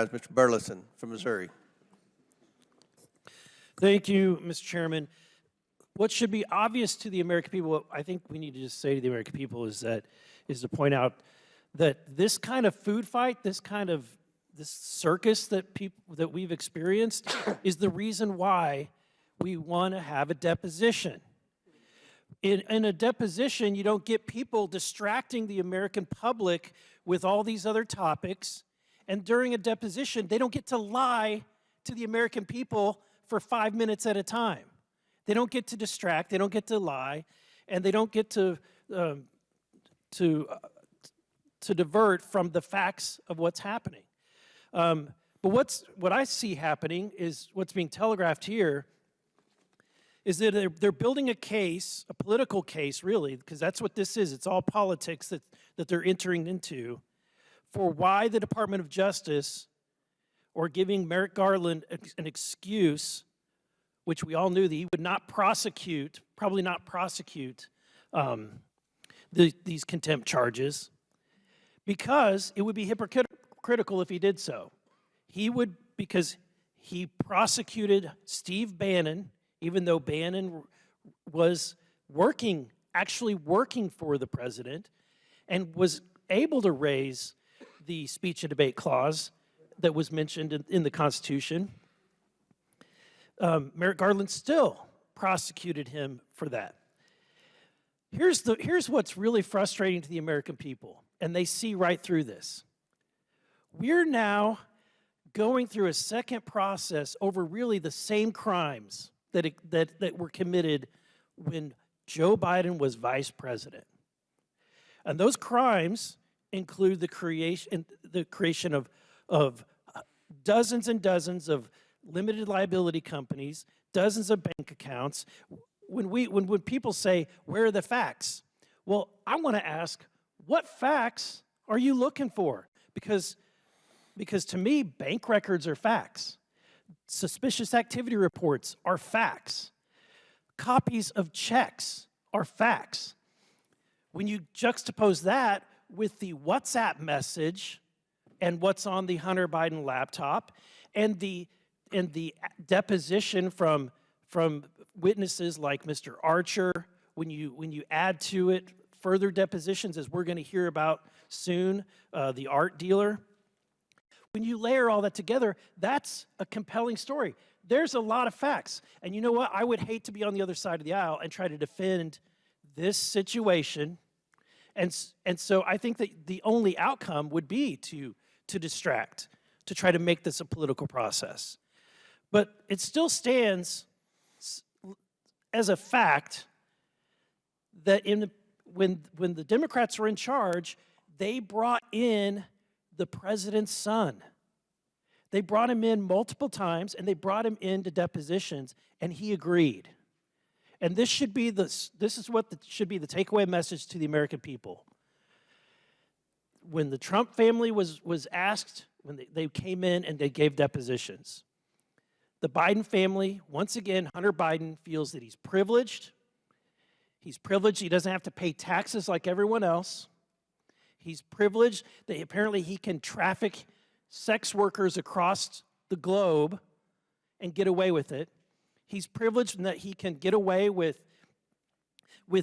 Mr. Burlison from Missouri. Thank you, Mr. Chairman. What should be obvious to the American people, what I think we need to just say to the American people is to point out that this kind of food fight, this circus that we've experienced is the reason why we want to have a deposition. In a deposition, you don't get people distracting the American public with all these other topics, and during a deposition, they don't get to lie to the American people for 5 minutes at a time. They don't get to distract, they don't get to lie, and they don't get to divert from the facts of what's happening. But what I see happening is what's being telegraphed here is that they're building a case, a political case really, because that's what this is. It's all politics that they're entering into for why the Department of Justice, or giving Merrick Garland an excuse, which we all knew that he would not prosecute, probably not prosecute these contempt charges, because it would be hypocritical if he did so. He would, because he prosecuted Steve Bannon, even though Bannon was actually working for the president, and was able to raise the speech and debate clause that was mentioned in the Constitution. Merrick Garland still prosecuted him for that. Here's what's really frustrating to the American people, and they see right through this. We're now going through a second process over really the same crimes that were committed when Joe Biden was vice president. And those crimes include the creation of dozens and dozens of limited liability companies, dozens of bank accounts. When people say, where are the facts? Well, I want to ask, what facts are you looking for? Because to me, bank records are facts. Suspicious activity reports are facts. Copies of checks are facts. When you juxtapose that with the WhatsApp message and what's on the Hunter Biden laptop and the deposition from witnesses like Mr. Archer, when you add to it further depositions, as we're going to hear about soon, the art dealer, when you layer all that together, that's a compelling story. There's a lot of facts. And you know what? I would hate to be on the other side of the aisle and try to defend this situation. And so I think that the only outcome would be to distract, to try to make this a political process. But it still stands as a fact that when the Democrats were in charge, they brought in the president's son. They brought him in multiple times, and they brought him into depositions, and he agreed. And this should be should be the takeaway message to the American people. When the Trump family was asked, when they came in and they gave depositions, the Biden family, once again, Hunter Biden feels that he's privileged. He's privileged. He doesn't have to pay taxes like everyone else. He's privileged that apparently he can traffic sex workers across the globe and get away with it. He's privileged in that he can get away with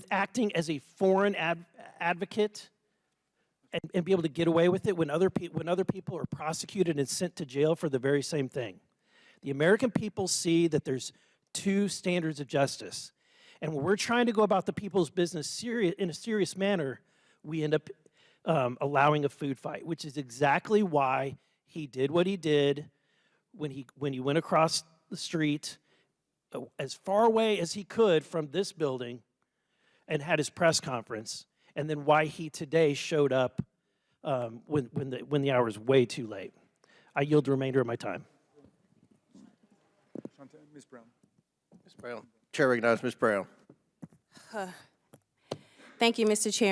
acting as a foreign advocate and be able to get away with it when other people are prosecuted and sent to jail for the very same thing. The American people see that there's two standards of justice. And when we're trying to go about the people's business in a serious manner, we end up allowing a food fight, which is exactly why he did what he did when he went across the street as far away as he could from this building and had his press conference, and then why he today showed up when the hour is way too late. I yield the remainder of my time. Ms. Brown. Ms. Brown. Chair recognizes Ms. Brown. Thank you, Mr. Chairman.